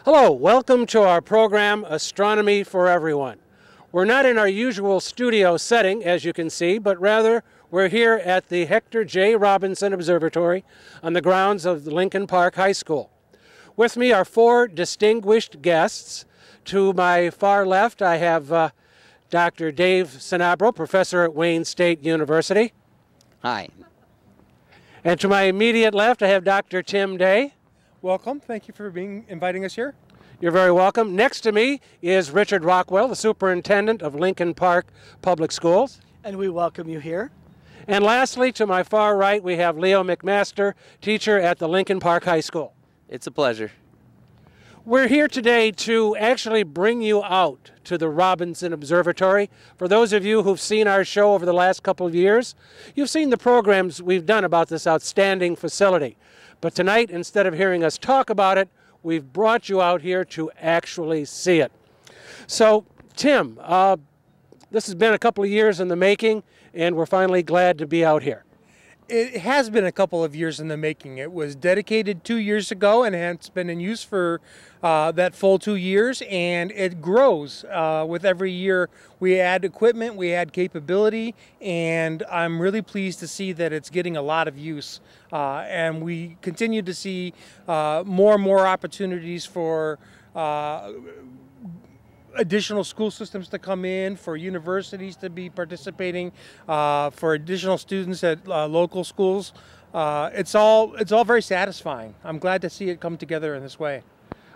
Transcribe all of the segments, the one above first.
Hello, welcome to our program, Astronomy for Everyone. We're not in our usual studio setting, as you can see, but rather we're here at the Hector J. Robinson Observatory on the grounds of Lincoln Park High School. With me are four distinguished guests. To my far left, I have Dr. Dave Sanabro, professor at Wayne State University. Hi. And to my immediate left, I have Dr. Tim Day. Welcome. Thank you for inviting us here. You're very welcome. Next to me is Richard Rockwell, the superintendent of Lincoln Park Public Schools. And we welcome you here. And lastly, to my far right, we have Leo McMaster, teacher at the Lincoln Park High School. It's a pleasure. We're here today to actually bring you out to the Robinson Observatory. For those of you who've seen our show over the last couple of years, you've seen the programs we've done about this outstanding facility. But tonight, instead of hearing us talk about it, we've brought you out here to actually see it. So, Tim, this has been a couple of years in the making, and we're finally glad to be out here. It has been a couple of years in the making. It was dedicated 2 years ago and it's been in use for that full 2 years, and it grows with every year. We add equipment, we add capability, and I'm really pleased to see that it's getting a lot of use. And we continue to see more and more opportunities for additional school systems to come in, for universities to be participating, for additional students at local schools. It's all very satisfying. I'm glad to see it come together in this way.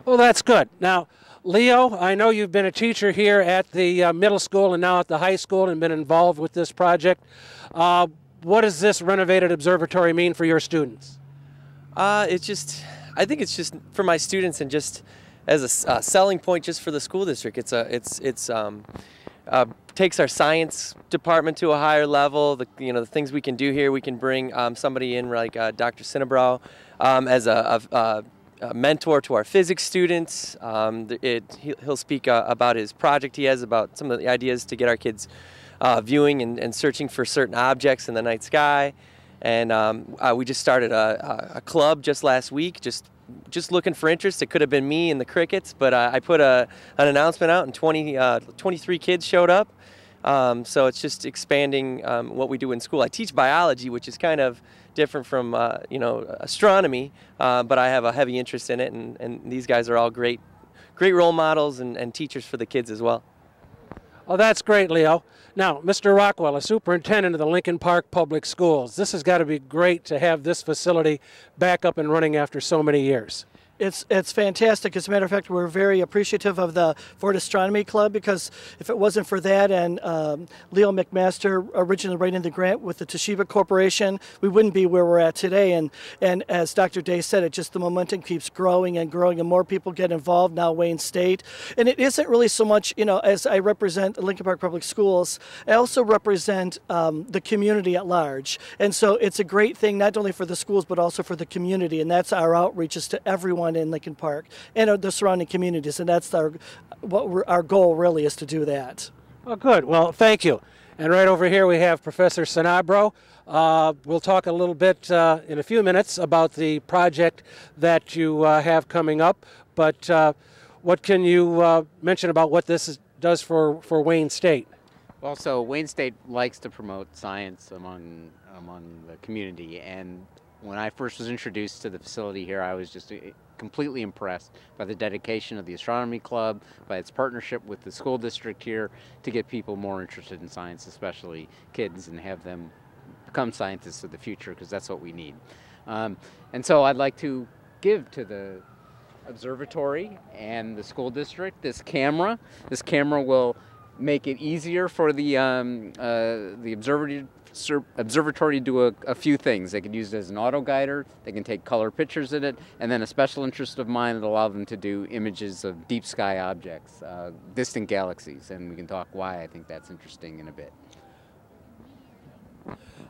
Well, that's good. Now, Leo, I know you've been a teacher here at the middle school and now at the high school and been involved with this project. What does this renovated observatory mean for your students? I think it's just for my students and just as a selling point just for the school district. It's takes our science department to a higher level. The things we can do here, we can bring somebody in like Dr. Sinabrow as a mentor to our physics students. He'll speak about his project he has about some of the ideas to get our kids viewing and searching for certain objects in the night sky. And we just started a club just last week, just looking for interest. It could have been me and the crickets, but I put an announcement out and 23 kids showed up. So it's just expanding what we do in school. I teach biology, which is kind of different from astronomy, but I have a heavy interest in it, and these guys are all great role models and teachers for the kids as well. Oh, that's great, Leo. Now, Mr. Rockwell, a superintendent of the Lincoln Park Public Schools, this has got to be great to have this facility back up and running after so many years. It's fantastic. As a matter of fact, we're very appreciative of the Ford Astronomy Club, because if it wasn't for that and Leo McMaster originally writing the grant with the Toshiba Corporation, we wouldn't be where we're at today. And as Dr. Day said, the momentum keeps growing and growing, and more people get involved now. Wayne State, and it isn't really so much, as I represent Lincoln Park Public Schools, I also represent the community at large, and so it's a great thing not only for the schools but also for the community, and that's our outreach is to everyone in Lincoln Park and the surrounding communities, and that's our goal really is to do that. Oh, good. Well, thank you. And right over here we have Professor Sanabro. We'll talk a little bit in a few minutes about the project that you have coming up, but what can you mention about what this does for Wayne State? Well, so Wayne State likes to promote science among the community, and when I first was introduced to the facility here, I was just completely impressed by the dedication of the Astronomy Club, by its partnership with the school district here to get people more interested in science, especially kids, and have them become scientists of the future, because that's what we need. And so I'd like to give to the observatory and the school district this camera. This camera will make it easier for the observatory to do a few things. They can use it as an auto guider, they can take color pictures in it, and then a special interest of mine will allow them to do images of deep sky objects, distant galaxies, and we can talk why I think that's interesting in a bit.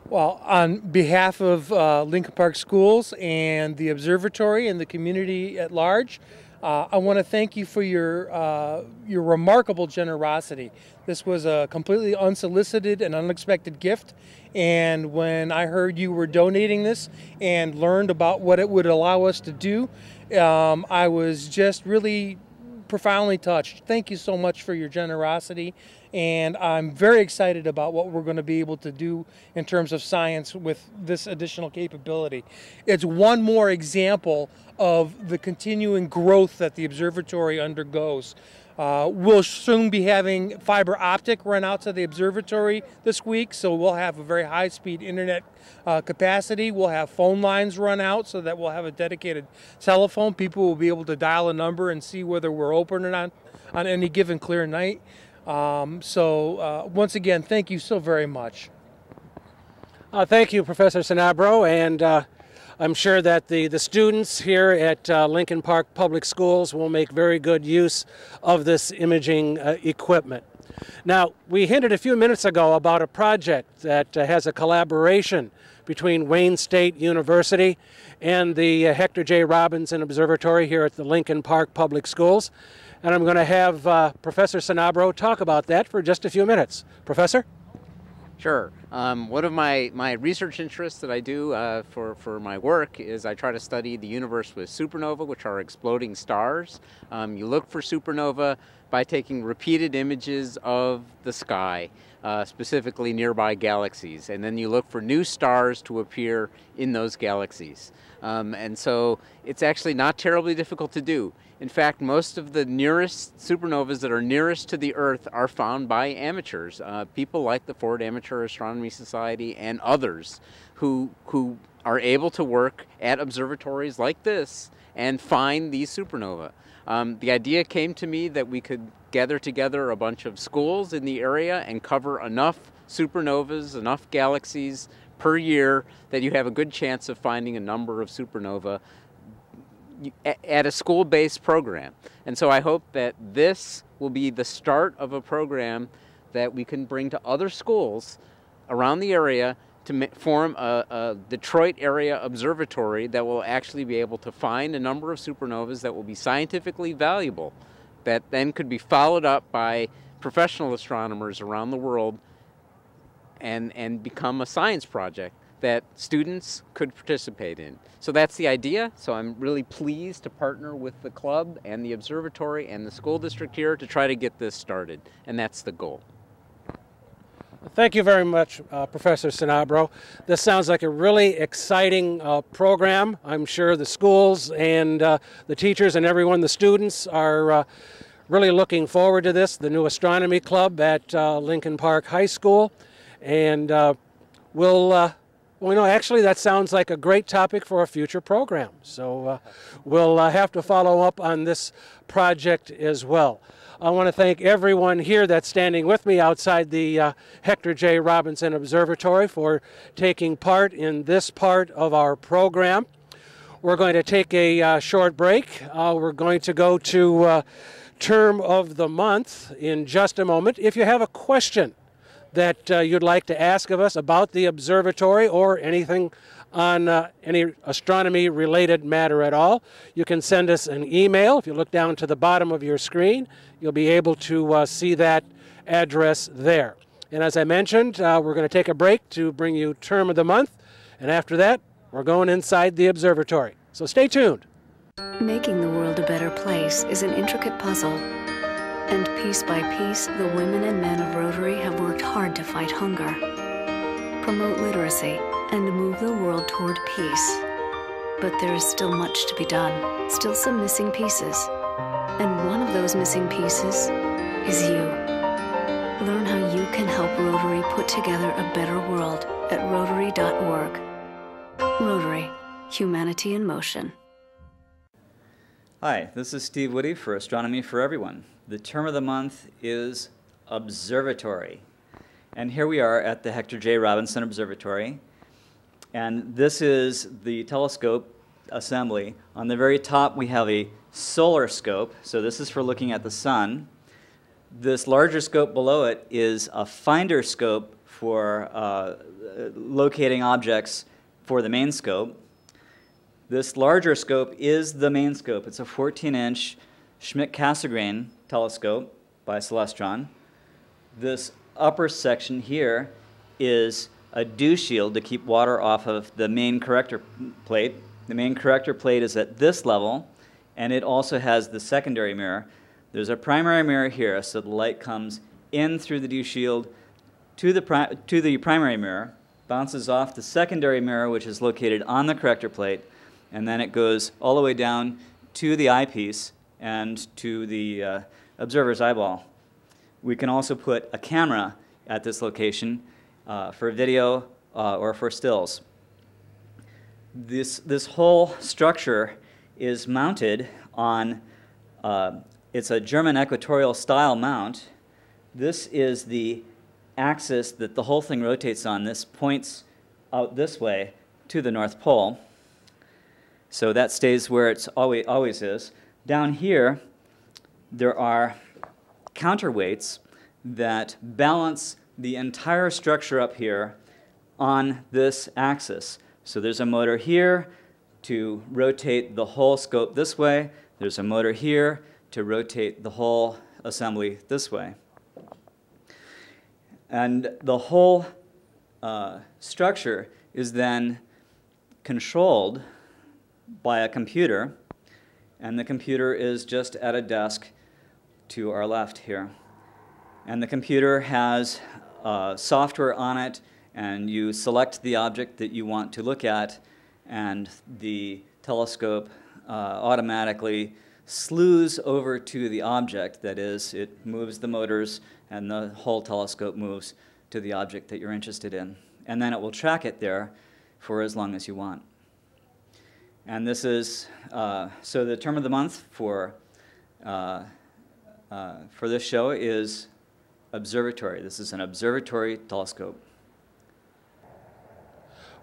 Well, on behalf of Lincoln Park Schools and the observatory and the community at large, I want to thank you for your remarkable generosity. This was a completely unsolicited and unexpected gift, and when I heard you were donating this and learned about what it would allow us to do, I was just really profoundly touched. Thank you so much for your generosity, and I'm very excited about what we're going to be able to do in terms of science with this additional capability. It's one more example of the continuing growth that the observatory undergoes. We'll soon be having fiber optic run out to the observatory this week, so we'll have a very high-speed internet capacity. We'll have phone lines run out so that we'll have a dedicated telephone. People will be able to dial a number and see whether we're open or not on any given clear night. Once again, thank you so very much. Thank you, Professor Sanabro, and I'm sure that the students here at Lincoln Park Public Schools will make very good use of this imaging equipment. Now, we hinted a few minutes ago about a project that has a collaboration between Wayne State University and the Hector J. Robinson Observatory here at the Lincoln Park Public Schools. And I'm going to have Professor Sanabro talk about that for just a few minutes. Professor? Sure. One of my research interests that I do for my work is I try to study the universe with supernovae, which are exploding stars. You look for supernovae by taking repeated images of the sky, specifically nearby galaxies, and then you look for new stars to appear in those galaxies. And so it's actually not terribly difficult to do. In fact, most of the nearest supernovas that are nearest to the Earth are found by amateurs, people like the Ford Amateur Astronomy Society and others who are able to work at observatories like this and find these supernovae. The idea came to me that we could gather together a bunch of schools in the area and cover enough supernovas, enough galaxies per year that you have a good chance of finding a number of supernovae at a school-based program. And so I hope that this will be the start of a program that we can bring to other schools around the area to form a Detroit area observatory that will actually be able to find a number of supernovas that will be scientifically valuable, that then could be followed up by professional astronomers around the world and become a science project that students could participate in. So that's the idea. So I'm really pleased to partner with the club and the observatory and the school district here to try to get this started, and that's the goal. Thank you very much, Professor Sanabro. This sounds like a really exciting program. I'm sure the schools and the teachers and everyone, the students, are really looking forward to this, the new astronomy club at Lincoln Park High School. And actually, that sounds like a great topic for a future program. So we'll have to follow up on this project as well. I want to thank everyone here that's standing with me outside the Hector J. Robinson Observatory for taking part in this part of our program. We're going to take a short break. We're going to go to Term of the Month in just a moment. If you have a question that you'd like to ask of us about the observatory or anything on any astronomy-related matter at all, you can send us an email. If you look down to the bottom of your screen, you'll be able to see that address there. And as I mentioned, we're going to take a break to bring you Term of the Month, and after that, we're going inside the observatory. So stay tuned. Making the world a better place is an intricate puzzle. And piece by piece, the women and men of Rotary have worked hard to fight hunger, promote literacy, and move the world toward peace. But there is still much to be done, still some missing pieces. And one of those missing pieces is you. Learn how you can help Rotary put together a better world at Rotary.org. Rotary, humanity in motion. Hi, this is Steve Woody for Astronomy for Everyone. The term of the month is Observatory. And here we are at the Hector J. Robinson Observatory. And this is the telescope assembly. On the very top, we have a solar scope. So this is for looking at the sun. This larger scope below it is a finder scope for locating objects for the main scope. This larger scope is the main scope. It's a 14-inch Schmidt-Cassegrain telescope by Celestron. This upper section here is a dew shield to keep water off of the main corrector plate. The main corrector plate is at this level, and it also has the secondary mirror. There's a primary mirror here, so the light comes in through the dew shield to the primary mirror, bounces off the secondary mirror, which is located on the corrector plate, and then it goes all the way down to the eyepiece and to the observer's eyeball. We can also put a camera at this location for video or for stills. This whole structure is mounted on, it's a German equatorial style mount. This is the axis that the whole thing rotates on. This points out this way to the North Pole. So that stays where it always is. Down here, there are counterweights that balance the entire structure up here on this axis. So there's a motor here to rotate the whole scope this way. There's a motor here to rotate the whole assembly this way. And the whole structure is then controlled by a computer, and the computer is just at a desk to our left here. And the computer has software on it, and you select the object that you want to look at, and the telescope automatically slews over to the object. That is, it moves the motors, and the whole telescope moves to the object that you're interested in. And then it will track it there for as long as you want. And this is, so the term of the month for this show is Observatory. This is an observatory telescope.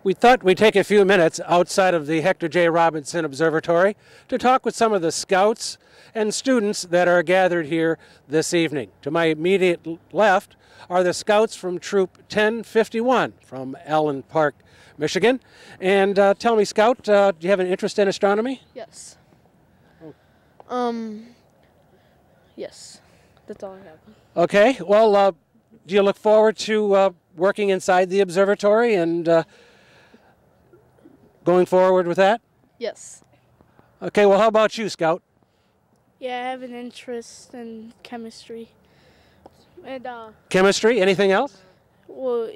We thought we'd take a few minutes outside of the Hector J. Robinson Observatory to talk with some of the scouts and students that are gathered here this evening. To my immediate left are the scouts from Troop 1051 from Allen Park, Michigan. And tell me, Scout, do you have an interest in astronomy? Yes. Yes. That's all I have. Okay. Well, do you look forward to working inside the observatory and going forward with that? Yes. Okay. Well, how about you, Scout? Yeah, I have an interest in chemistry. And Chemistry? Anything else? well,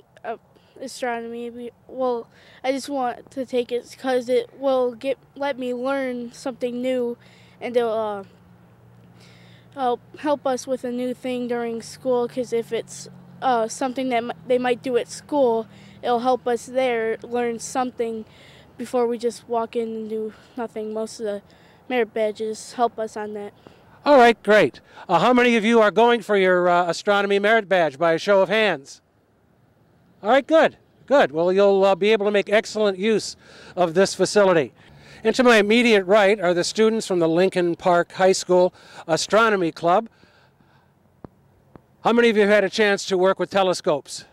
astronomy. Well, I just want to take it because it will let me learn something new, and it'll help us with a new thing during school. Because if it's something that they might do at school, it'll help us there learn something before we just walk in and do nothing. Most of the merit badges help us on that. All right, great. How many of you are going for your astronomy merit badge by a show of hands? All right, good, good. Well, you'll be able to make excellent use of this facility. And to my immediate right are the students from the Lincoln Park High School Astronomy Club. How many of you have had a chance to work with telescopes?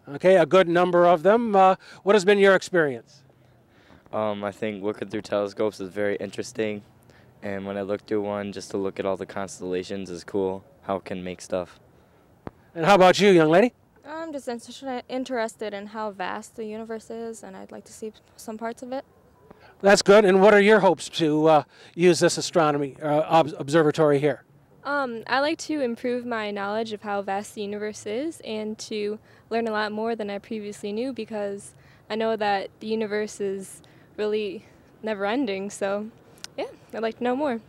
Okay, a good number of them. What has been your experience? I think looking through telescopes is very interesting. And when I look through one, just to look at all the constellations is cool, how it can make stuff. And how about you, young lady? I'm just interested in how vast the universe is, and I'd like to see some parts of it. That's good. And what are your hopes to use this astronomy observatory here? I like to improve my knowledge of how vast the universe is and to learn a lot more than I previously knew, because I know that the universe is really never-ending, so yeah, I'd like to know more.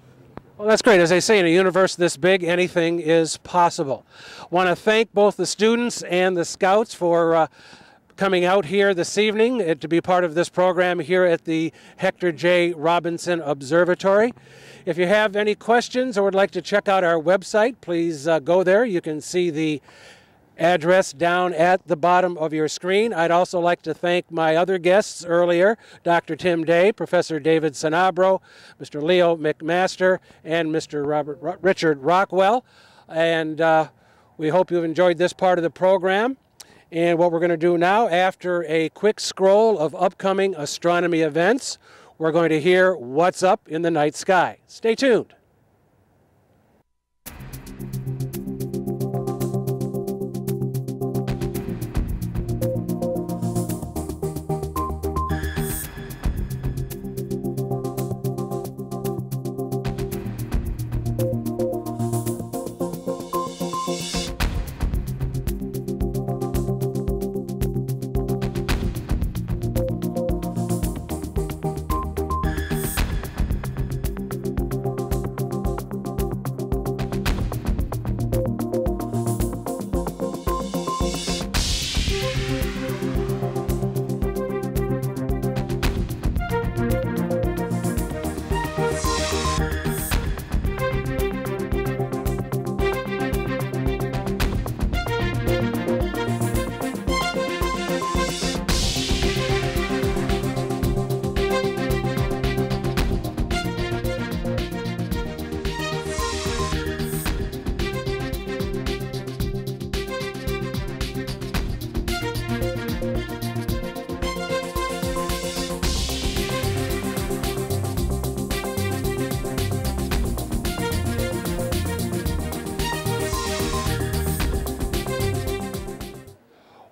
Well, that's great. As I say, in a universe this big, anything is possible. Want to thank both the students and the scouts for coming out here this evening to be part of this program here at the Hector J. Robinson Observatory. If you have any questions or would like to check out our website, please go there. You can see the address down at the bottom of your screen. I'd also like to thank my other guests earlier, Dr. Tim Day, Professor David Sanabro, Mr. Leo McMaster, and Mr. Richard Rockwell. And we hope you've enjoyed this part of the program. And what we're going to do now, after a quick scroll of upcoming astronomy events, we're going to hear what's up in the night sky. Stay tuned.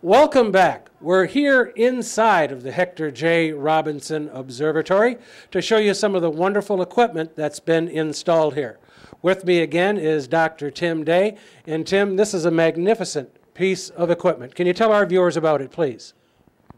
Welcome back. We're here inside of the Hector J. Robinson Observatory to show you some of the wonderful equipment that's been installed here. With me again is Dr. Tim Day. And Tim, this is a magnificent piece of equipment. Can you tell our viewers about it, please?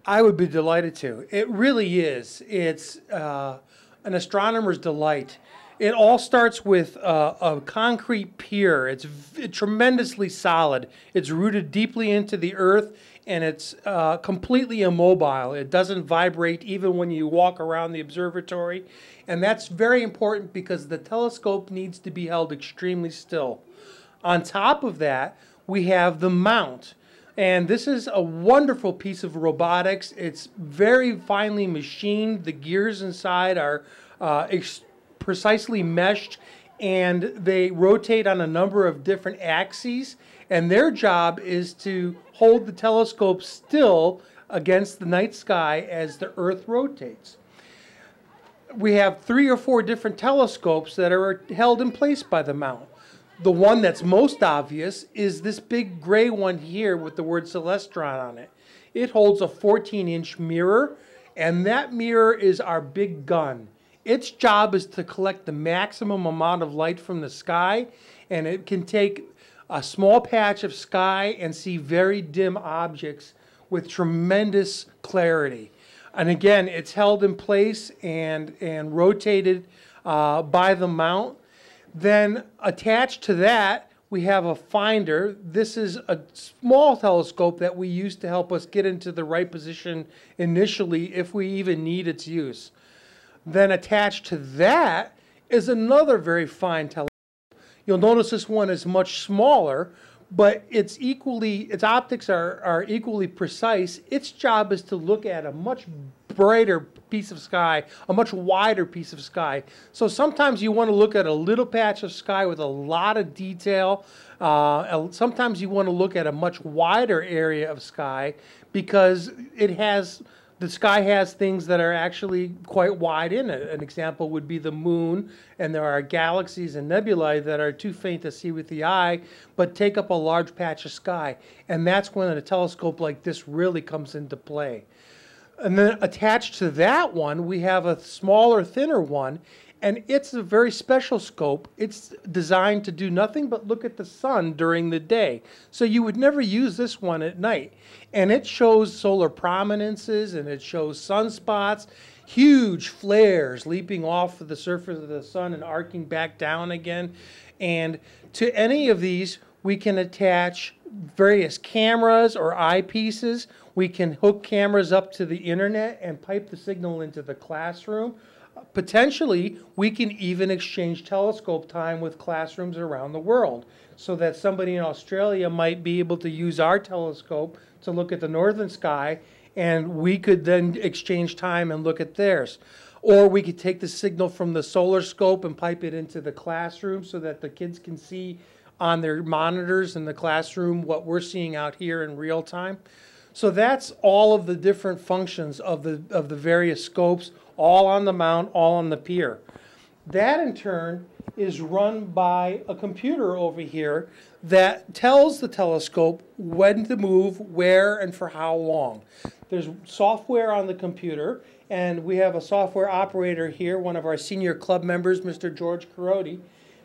I would be delighted to. It really is. It's an astronomer's delight. It all starts with a concrete pier. It's tremendously solid. It's rooted deeply into the earth, and it's completely immobile. It doesn't vibrate even when you walk around the observatory. And that's very important because the telescope needs to be held extremely still. On top of that, we have the mount. And this is a wonderful piece of robotics. It's very finely machined. The gears inside are precisely meshed, and they rotate on a number of different axes. And their job is to hold the telescope still against the night sky as the Earth rotates. We have 3 or 4 different telescopes that are held in place by the mount. The one that's most obvious is this big gray one here with the word Celestron on it. It holds a 14-inch mirror, and that mirror is our big gun. Its job is to collect the maximum amount of light from the sky, and it can take a small patch of sky and see very dim objects with tremendous clarity. And again, it's held in place and rotated by the mount. Then attached to that, we have a finder. This is a small telescope that we use to help us get into the right position initially if we even need its use. Then attached to that is another very fine telescope. You'll notice this one is much smaller, but its optics are equally precise. Its job is to look at a much brighter piece of sky, a much wider piece of sky. So sometimes you want to look at a little patch of sky with a lot of detail. Sometimes you want to look at a much wider area of sky because the sky has things that are actually quite wide in it. An example would be the moon, and there are galaxies and nebulae that are too faint to see with the eye, but take up a large patch of sky. And that's when a telescope like this really comes into play. And then attached to that one, we have a smaller, thinner one, and it's a very special scope. It's designed to do nothing but look at the sun during the day. So you would never use this one at night. And it shows solar prominences, and it shows sunspots, huge flares leaping off of the surface of the sun and arcing back down again. And to any of these, we can attach various cameras or eyepieces. We can hook cameras up to the internet and pipe the signal into the classroom. Potentially, we can even exchange telescope time with classrooms around the world so that somebody in Australia might be able to use our telescope to look at the northern sky, and we could then exchange time and look at theirs. Or we could take the signal from the solar scope and pipe it into the classroom so that the kids can see on their monitors in the classroom what we're seeing out here in real time. So that's all of the different functions of the various scopes, all on the mount, all on the pier. That in turn is run by a computer over here that tells the telescope when to move, where, and for how long. There's software on the computer, and we have a software operator here, one of our senior club members, Mr. George Carodi.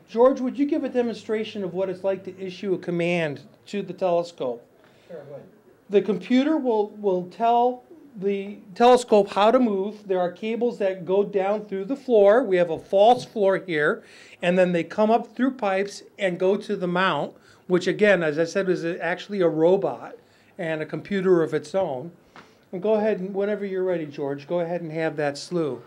George, would you give a demonstration of what it's like to issue a command to the telescope? Sure, go ahead. The computer will tell the telescope how to move. There are cables that go down through the floor. We have a false floor here, and then they come up through pipes and go to the mount, which again, as I said, is actually a robot and a computer of its own. And go ahead, and whenever you're ready, George, go ahead and have that slew.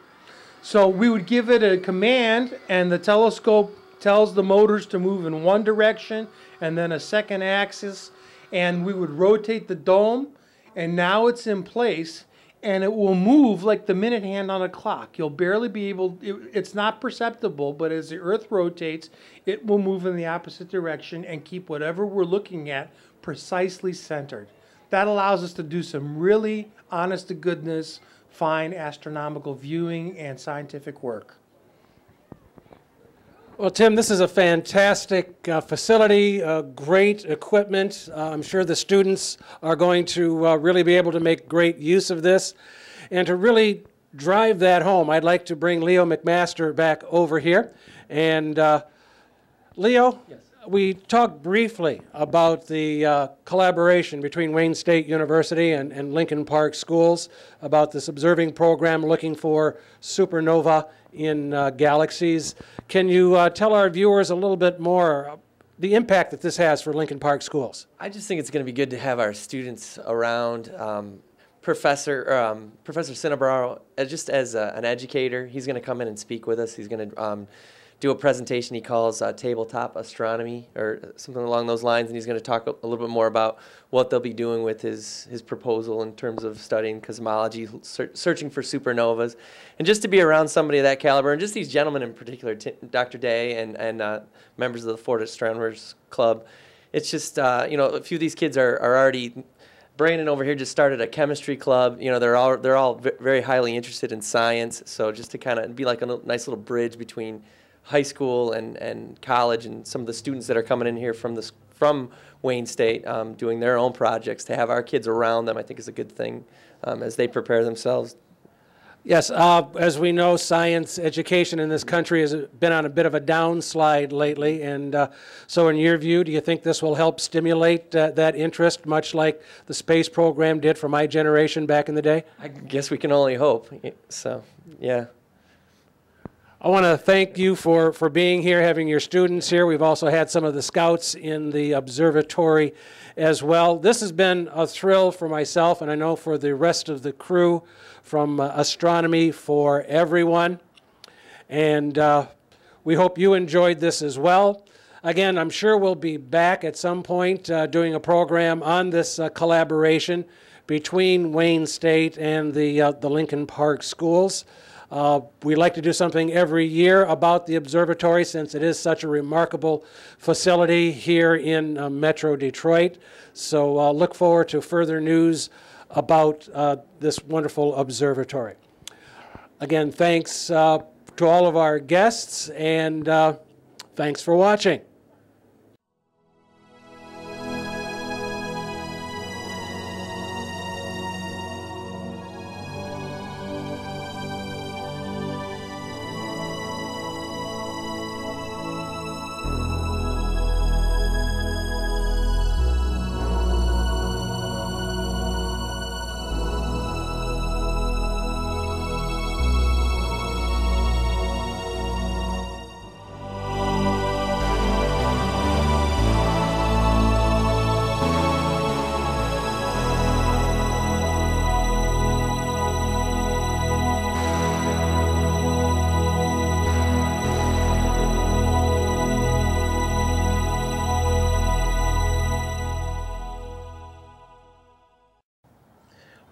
So we would give it a command, and the telescope tells the motors to move in one direction and then a second axis, and we would rotate the dome, and now it's in place, and it will move like the minute hand on a clock. You'll barely be able, it's not perceptible, but as the Earth rotates, it will move in the opposite direction and keep whatever we're looking at precisely centered. That allows us to do some really honest-to-goodness, fine astronomical viewing and scientific work. Well, Tim, this is a fantastic facility, great equipment. I'm sure the students are going to really be able to make great use of this. And to really drive that home, I'd like to bring Leo McMaster back over here. And Leo, yes. We talked briefly about the collaboration between Wayne State University and Lincoln Park Schools about this observing program looking for supernova in galaxies. Can you tell our viewers a little bit more the impact that this has for Lincoln Park Schools? I just think it's going to be good to have our students around. Professor Cinnabaro, just as an educator, he's going to come in and speak with us. He's going to do a presentation he calls Tabletop Astronomy or something along those lines, and he's going to talk a little bit more about what they'll be doing with his proposal in terms of studying cosmology, searching for supernovas, and just to be around somebody of that caliber, and just these gentlemen in particular, Dr. Day and members of the Ford Astronomers Club. It's just, you know, a few of these kids are already, Brandon over here just started a chemistry club. You know, they're all very highly interested in science, so just to kind of be like a nice little bridge between high school and college, and some of the students that are coming in here from Wayne State doing their own projects, to have our kids around them, I think is a good thing as they prepare themselves. Yes, as we know, science education in this country has been on a bit of a downslide lately, and so in your view, do you think this will help stimulate that interest, much like the space program did for my generation back in the day? I guess we can only hope, so yeah. I want to thank you for being here, having your students here. We've also had some of the scouts in the observatory as well. This has been a thrill for myself, and I know for the rest of the crew from Astronomy for Everyone. And we hope you enjoyed this as well. Again, I'm sure we'll be back at some point doing a program on this collaboration between Wayne State and the Lincoln Park Schools. We like to do something every year about the observatory, since it is such a remarkable facility here in Metro Detroit. So look forward to further news about this wonderful observatory. Again, thanks to all of our guests, and thanks for watching.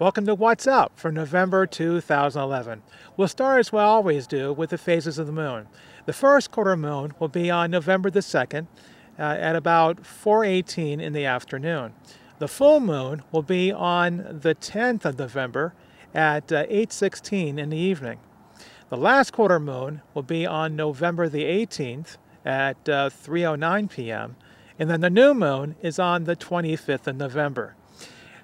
Welcome to What's Up for November 2011. We'll start, as we always do, with the phases of the moon. The first quarter moon will be on November the 2nd at about 4:18 in the afternoon. The full moon will be on the 10th of November at 8:16 in the evening. The last quarter moon will be on November the 18th at 3:09 p.m. And then the new moon is on the 25th of November.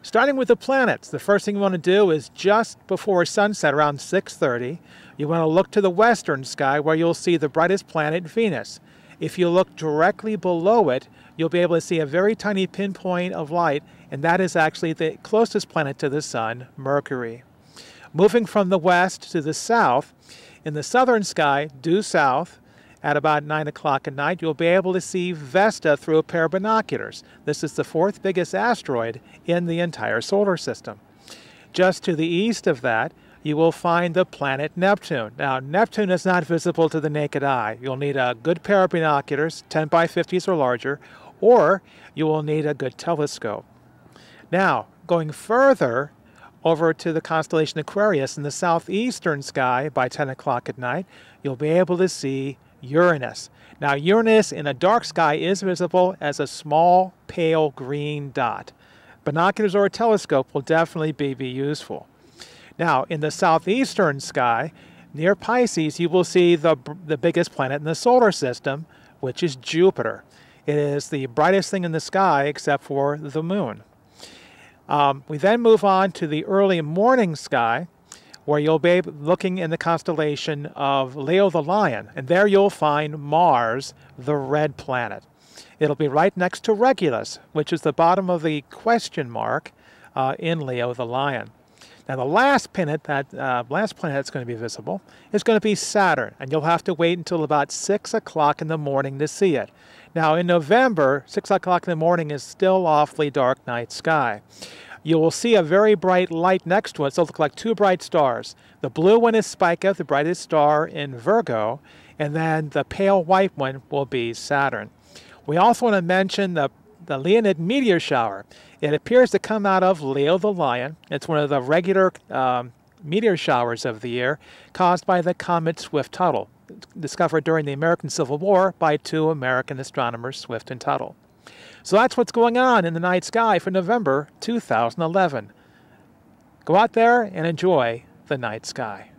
Starting with the planets, the first thing you want to do is just before sunset, around 6:30, you want to look to the western sky where you'll see the brightest planet, Venus. If you look directly below it, you'll be able to see a very tiny pinpoint of light, and that is actually the closest planet to the sun, Mercury. Moving from the west to the south, in the southern sky, due south, at about 9 o'clock at night, you'll be able to see Vesta through a pair of binoculars. This is the fourth biggest asteroid in the entire solar system. Just to the east of that, you will find the planet Neptune. Now, Neptune is not visible to the naked eye. You'll need a good pair of binoculars, 10 by 50s or larger, or you will need a good telescope. Now, going further over to the constellation Aquarius in the southeastern sky by 10 o'clock at night, you'll be able to see Uranus. Now, Uranus in a dark sky is visible as a small, pale green dot. Binoculars or a telescope will definitely be useful. Now, in the southeastern sky, near Pisces, you will see the biggest planet in the solar system, which is Jupiter. It is the brightest thing in the sky except for the moon. We then move on to the early morning sky, where you'll be looking in the constellation of Leo the Lion, and there you'll find Mars, the red planet. It'll be right next to Regulus, which is the bottom of the question mark in Leo the Lion. Now, the last planet that's going to be visible is going to be Saturn, and you'll have to wait until about 6 o'clock in the morning to see it. Now, in November, 6 o'clock in the morning is still awfully dark night sky. You will see a very bright light next to it, so it'll look like two bright stars. The blue one is Spica, the brightest star in Virgo, and then the pale white one will be Saturn. We also want to mention the Leonid meteor shower. It appears to come out of Leo the Lion. It's one of the regular meteor showers of the year, caused by the comet Swift-Tuttle, discovered during the American Civil War by two American astronomers, Swift and Tuttle. So that's what's going on in the night sky for November 2011. Go out there and enjoy the night sky.